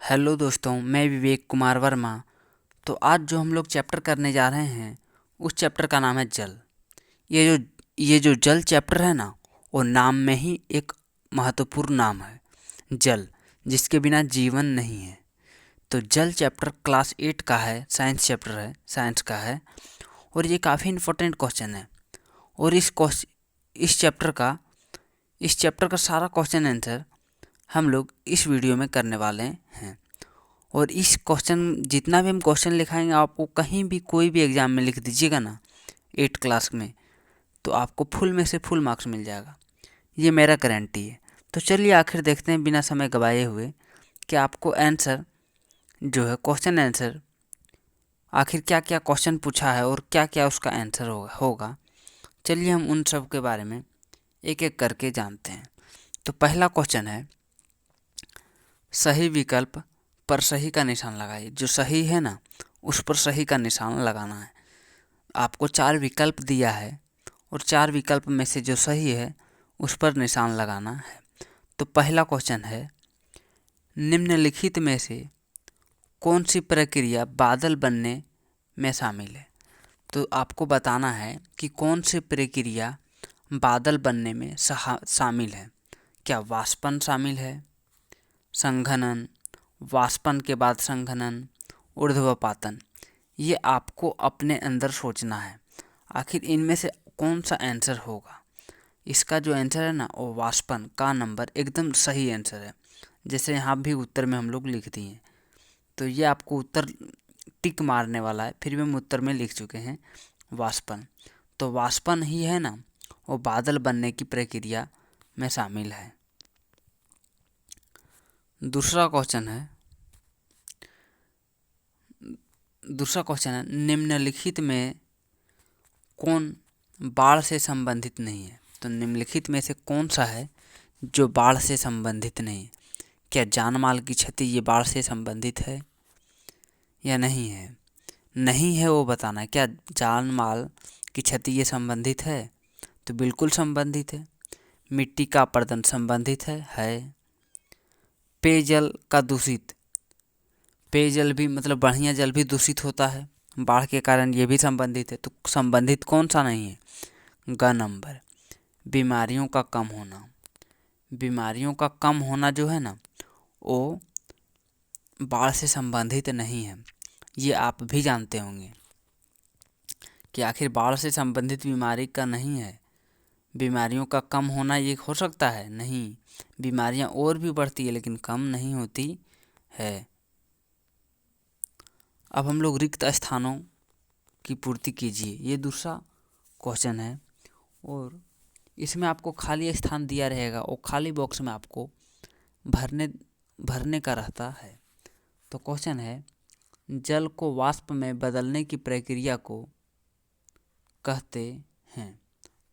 Hello दोस्तों, मैं विवेक कुमार वर्मा। तो आज जो हम लोग चैप्टर करने जा रहे हैं उस चैप्टर का नाम है जल। ये जो जल चैप्टर है ना, वो नाम में ही एक महत्वपूर्ण नाम है, जल, जिसके बिना जीवन नहीं है। तो जल चैप्टर क्लास 8 का है, साइंस चैप्टर है, साइंस का है। और ये काफ़ी इम्पोर्टेंट क्वेश्चन है। और इस चैप्टर का सारा क्वेश्चन आंसर हम लोग इस वीडियो में करने वाले हैं। और इस क्वेश्चन जितना भी हम क्वेश्चन लिखाएंगे, आपको कहीं भी कोई भी एग्ज़ाम में लिख दीजिएगा ना 8 क्लास में, तो आपको फुल में से फुल मार्क्स मिल जाएगा। ये मेरा गारंटी है। तो चलिए आखिर देखते हैं बिना समय गवाए हुए कि आपको आंसर जो है, क्वेश्चन आंसर, आखिर क्या क्या क्वेश्चन पूछा है और क्या क्या उसका आंसर होगा। चलिए हम उन सब के बारे में एक एक करके जानते हैं। तो पहला क्वेश्चन है, सही विकल्प पर सही का निशान लगाइए। जो सही है ना, उस पर सही का निशान लगाना है। आपको 4 विकल्प दिया है और 4 विकल्प में से जो सही है उस पर निशान लगाना है। तो पहला क्वेश्चन है, निम्नलिखित में से कौन सी प्रक्रिया बादल बनने में शामिल है। तो आपको बताना है कि कौन सी प्रक्रिया बादल बनने में शामिल है। क्या वाष्पन शामिल है, संघनन, वाष्पन के बाद संघनन, ऊर्ध्वपातन। ये आपको अपने अंदर सोचना है, आखिर इनमें से कौन सा आंसर होगा। इसका जो आंसर है ना, वो वाष्पन का नंबर एकदम सही आंसर है। जैसे यहाँ भी उत्तर में हम लोग लिख दिए, तो ये आपको उत्तर टिक मारने वाला है, फिर भी हम उत्तर में लिख चुके हैं वाष्पन। तो वाष्पन ही है ना, वो बादल बनने की प्रक्रिया में शामिल है। दूसरा क्वेश्चन है, निम्नलिखित में कौन बाढ़ से संबंधित नहीं है। तो निम्नलिखित में से कौन सा है जो बाढ़ से संबंधित नहीं है। क्या जानमाल की क्षति ये बाढ़ से संबंधित है या नहीं है। नहीं है वो बताना है। क्या जानमाल की क्षति ये संबंधित है। तो बिल्कुल संबंधित है। मिट्टी का अपरदन संबंधित है। पेयजल का दूषित, पेयजल भी मतलब बढ़िया जल भी दूषित होता है बाढ़ के कारण, ये भी संबंधित है। तो संबंधित कौन सा नहीं है। ग नंबर, बीमारियों का कम होना। बीमारियों का कम होना जो है ना, वो बाढ़ से संबंधित नहीं है। ये आप भी जानते होंगे कि आखिर बाढ़ से संबंधित बीमारी का नहीं है। बीमारियों का कम होना ये हो सकता है नहीं, बीमारियां और भी बढ़ती है लेकिन कम नहीं होती है। अब हम लोग रिक्त स्थानों की पूर्ति कीजिए, ये दूसरा क्वेश्चन है। और इसमें आपको खाली स्थान दिया रहेगा, और खाली बॉक्स में आपको भरने का रहता है। तो क्वेश्चन है, जल को वाष्प में बदलने की प्रक्रिया को कहते हैं।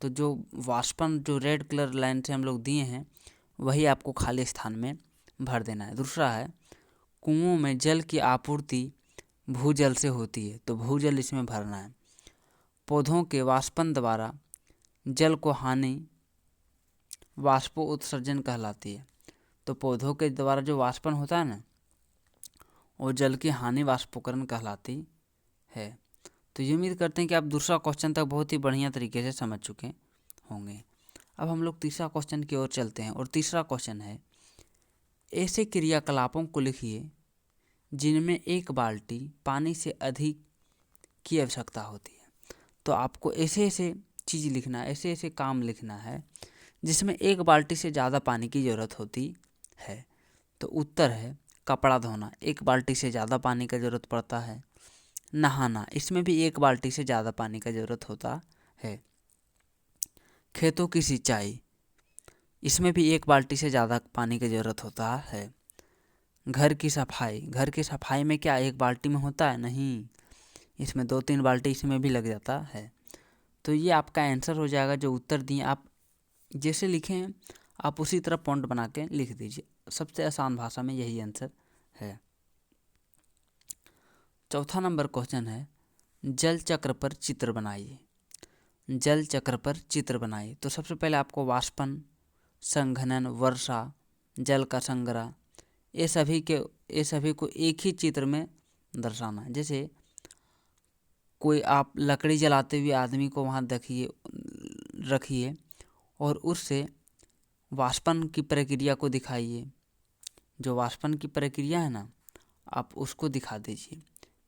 तो जो वाष्पन, जो रेड कलर लाइन से हम लोग दिए हैं, वही आपको खाली स्थान में भर देना है। दूसरा है, कुओं में जल की आपूर्ति भूजल से होती है। तो भूजल इसमें भरना है। पौधों के वाष्पन द्वारा जल को हानि वाष्पो उत्सर्जन कहलाती है। तो पौधों के द्वारा जो वाष्पन होता है ना, वो जल की हानि वाष्पोकरण कहलाती है। तो ये उम्मीद करते हैं कि आप दूसरा क्वेश्चन तक बहुत ही बढ़िया तरीके से समझ चुके होंगे। अब हम लोग तीसरा क्वेश्चन की ओर चलते हैं। और तीसरा क्वेश्चन है, ऐसे क्रियाकलापों को लिखिए जिनमें एक बाल्टी पानी से अधिक की आवश्यकता होती है। तो आपको ऐसे ऐसे चीज़ लिखना, ऐसे ऐसे काम लिखना है जिसमें एक बाल्टी से ज़्यादा पानी की ज़रूरत होती है। तो उत्तर है, कपड़ा धोना, एक बाल्टी से ज़्यादा पानी का ज़रूरत पड़ता है। नहाना, इसमें भी एक बाल्टी से ज़्यादा पानी का ज़रूरत होता है। खेतों की सिंचाई, इसमें भी एक बाल्टी से ज़्यादा पानी की ज़रूरत होता है। घर की सफाई, घर की सफाई में क्या एक बाल्टी में होता है, नहीं, इसमें 2-3 बाल्टी इसमें भी लग जाता है। तो ये आपका आंसर हो जाएगा। जो उत्तर दिए आप जैसे लिखें, आप उसी तरह पॉइंट बना के लिख दीजिए। सबसे आसान भाषा में यही आंसर है। चौथा नंबर क्वेश्चन है, जल चक्र पर चित्र बनाइए। जल चक्र पर चित्र बनाइए। तो सबसे पहले आपको वाष्पन, संघनन, वर्षा, जल का संग्रह, ये सभी को एक ही चित्र में दर्शाना है। जैसे कोई आप लकड़ी जलाते हुए आदमी को वहाँ रखिए और उससे वाष्पन की प्रक्रिया को दिखाइए। जो वाष्पन की प्रक्रिया है ना, आप उसको दिखा दीजिए।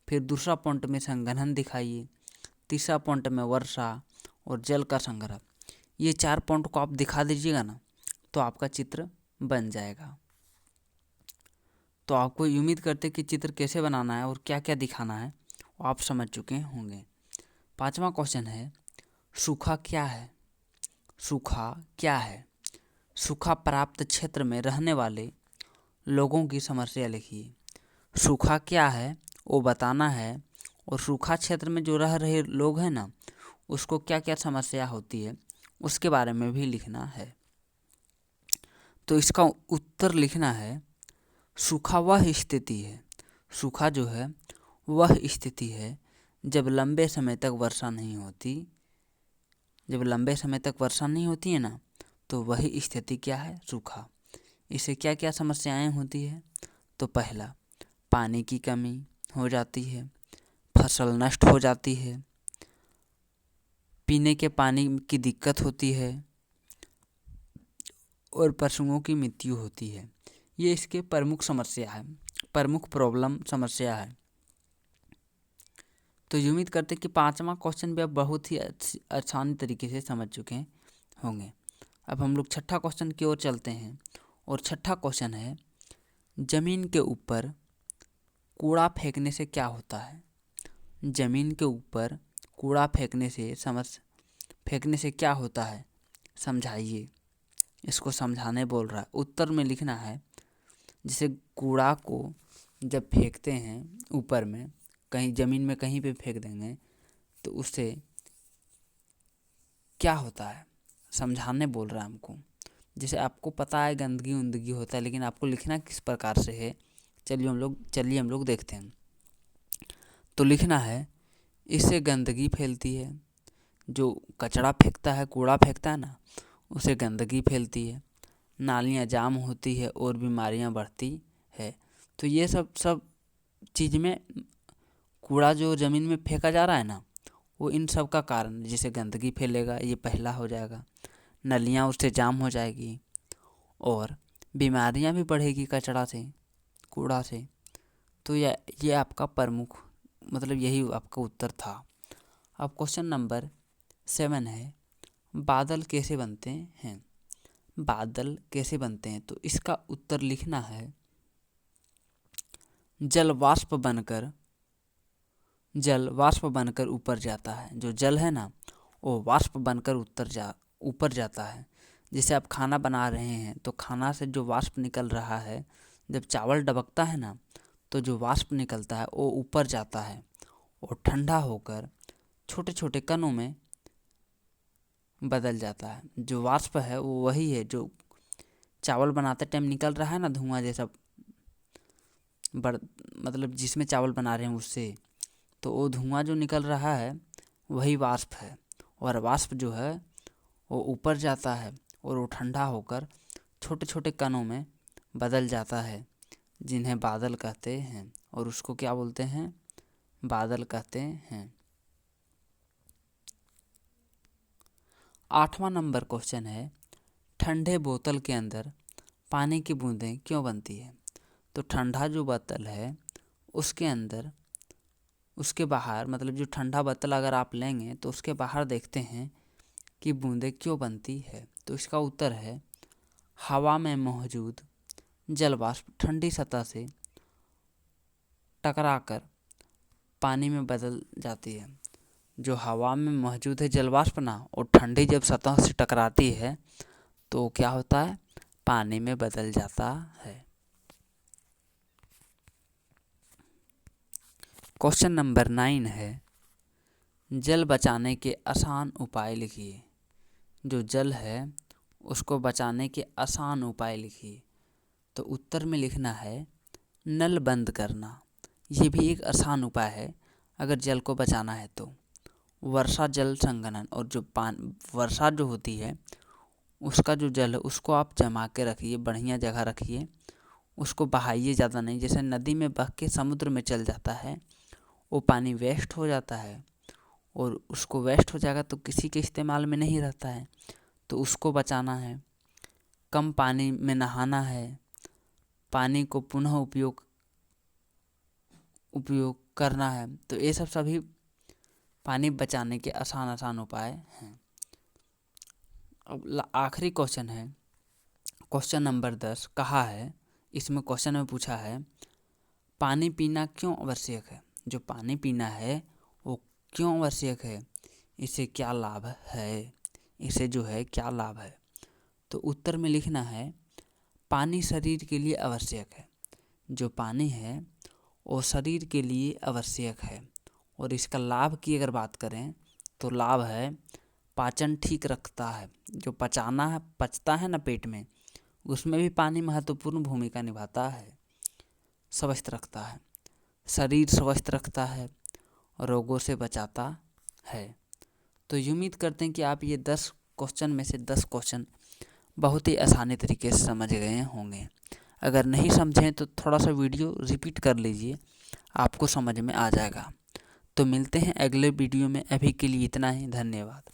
फिर दूसरा पॉइंट में संघनन दिखाइए। तीसरा पॉइंट में वर्षा और जल का संग्रह। ये 4 पॉइंट को आप दिखा दीजिएगा ना, तो आपका चित्र बन जाएगा। तो आपको उम्मीद करते कि चित्र कैसे बनाना है और क्या क्या दिखाना है वो आप समझ चुके होंगे। 5वां क्वेश्चन है, सूखा क्या है? सूखा क्या है? सूखा प्राप्त क्षेत्र में रहने वाले लोगों की समस्या लिखिए। सूखा क्या है वो बताना है, और सूखा क्षेत्र में जो रह रहे लोग हैं ना, उसको क्या क्या समस्या होती है उसके बारे में भी लिखना है। तो इसका उत्तर लिखना है, सूखा वह स्थिति है, सूखा जो है वह स्थिति है जब लंबे समय तक वर्षा नहीं होती। जब लंबे समय तक वर्षा नहीं होती है ना, तो वही स्थिति क्या है? सूखा। इससे क्या क्या समस्याएं होती है? तो पहला, पानी की कमी हो जाती है, फसल नष्ट हो जाती है, पीने के पानी की दिक्कत होती है और पशुओं की मृत्यु होती है। ये इसके प्रमुख समस्या है, प्रमुख प्रॉब्लम समस्या है। तो उम्मीद करते हैं कि 5वां क्वेश्चन भी आप बहुत ही आसान तरीके से समझ चुके होंगे। अब हम लोग 6ठा क्वेश्चन की ओर चलते हैं, और 6ठा क्वेश्चन है, जमीन के ऊपर कूड़ा फेंकने से क्या होता है? जमीन के ऊपर कूड़ा फेंकने से क्या होता है, समझाइए। इसको समझाने बोल रहा है। उत्तर में लिखना है, जैसे कूड़ा को जब फेंकते हैं ऊपर में, कहीं ज़मीन में कहीं पे फेंक देंगे, तो उससे क्या होता है समझाने बोल रहा है हमको। जैसे आपको पता है गंदगी उंदगी होता है, लेकिन आपको लिखना किस प्रकार से है, चलिए हम लोग देखते हैं। तो लिखना है, इससे गंदगी फैलती है। जो कचरा फेंकता है, कूड़ा फेंकता है ना, उसे गंदगी फैलती है, नालियाँ जाम होती है और बीमारियाँ बढ़ती है। तो ये सब चीज़ में कूड़ा जो ज़मीन में फेंका जा रहा है ना, वो इन सब का कारण, जैसे गंदगी फैलेगा, ये पहला हो जाएगा। नलियाँ उससे जाम हो जाएगी और बीमारियाँ भी बढ़ेगी कचरा से, कूड़ा से। तो ये आपका प्रमुख मतलब यही आपका उत्तर था। अब क्वेश्चन नंबर 7 है, बादल कैसे बनते हैं? बादल कैसे बनते हैं? तो इसका उत्तर लिखना है, जल वाष्प बनकर ऊपर जाता है। जो जल है ना, वो वाष्प बनकर ऊपर जाता है। जैसे आप खाना बना रहे हैं, तो खाना से जो वाष्प निकल रहा है, जब चावल डबकता है ना, तो जो वाष्प निकलता है वो ऊपर जाता है और ठंडा होकर छोटे छोटे कणों में बदल जाता है। जो वाष्प है वो वही है जो चावल बनाते टाइम निकल रहा है ना, धुआं जैसा, मतलब जिसमें चावल बना रहे हैं उससे, तो वो धुआं जो निकल रहा है वही वाष्प है। और वाष्प जो है वो ऊपर जाता है और वो ठंडा होकर छोटे छोटे कणों में बदल जाता है, जिन्हें बादल कहते हैं। और उसको क्या बोलते हैं? बादल कहते हैं। 8वां नंबर क्वेश्चन है, ठंडे बोतल के अंदर पानी की बूंदें क्यों बनती है? तो ठंडा जो बोतल है उसके अंदर, उसके बाहर, मतलब जो ठंडा बोतल अगर आप लेंगे तो उसके बाहर देखते हैं कि बूंदें क्यों बनती है। तो इसका उत्तर है, हवा में मौजूद जल वाष्प ठंडी सतह से टकराकर पानी में बदल जाती है। जो हवा में मौजूद है जल वाष्प ना, और ठंडी जब सतह से टकराती है तो क्या होता है? पानी में बदल जाता है। क्वेश्चन नंबर 9 है, जल बचाने के आसान उपाय लिखिए। जो जल है उसको बचाने के आसान उपाय लिखिए। तो उत्तर में लिखना है, नल बंद करना। ये भी एक आसान उपाय है अगर जल को बचाना है तो। वर्षा जल संग्रहण, और जो वर्षा जो होती है उसका जो जल है उसको आप जमा के रखिए, बढ़िया जगह रखिए, उसको बहाइए ज़्यादा नहीं। जैसे नदी में बह के समुद्र में चल जाता है, वो पानी वेस्ट हो जाता है, और उसको वेस्ट हो जाएगा तो किसी के इस्तेमाल में नहीं रहता है, तो उसको बचाना है। कम पानी में नहाना है, पानी को पुनः उपयोग करना है। तो ये सब सभी पानी बचाने के आसान आसान उपाय हैं। अब आखिरी क्वेश्चन है, क्वेश्चन नंबर 10 कहा है, इसमें क्वेश्चन में पूछा है पानी पीना क्यों आवश्यक है। जो पानी पीना है वो क्यों आवश्यक है, इससे क्या लाभ है, इससे जो है क्या लाभ है। तो उत्तर में लिखना है पानी शरीर के लिए आवश्यक है। जो पानी है वो शरीर के लिए आवश्यक है। और इसका लाभ की अगर बात करें तो लाभ है पाचन ठीक रखता है। जो पचता है ना पेट में, उसमें भी पानी महत्वपूर्ण भूमिका निभाता है। स्वस्थ रखता है, शरीर स्वस्थ रखता है, रोगों से बचाता है। तो उम्मीद करते हैं कि आप ये 10 क्वेश्चन में से 10 क्वेश्चन बहुत ही आसानी तरीके से समझ गए होंगे। अगर नहीं समझें तो थोड़ा सा वीडियो रिपीट कर लीजिए, आपको समझ में आ जाएगा। तो मिलते हैं अगले वीडियो में, अभी के लिए इतना ही, धन्यवाद।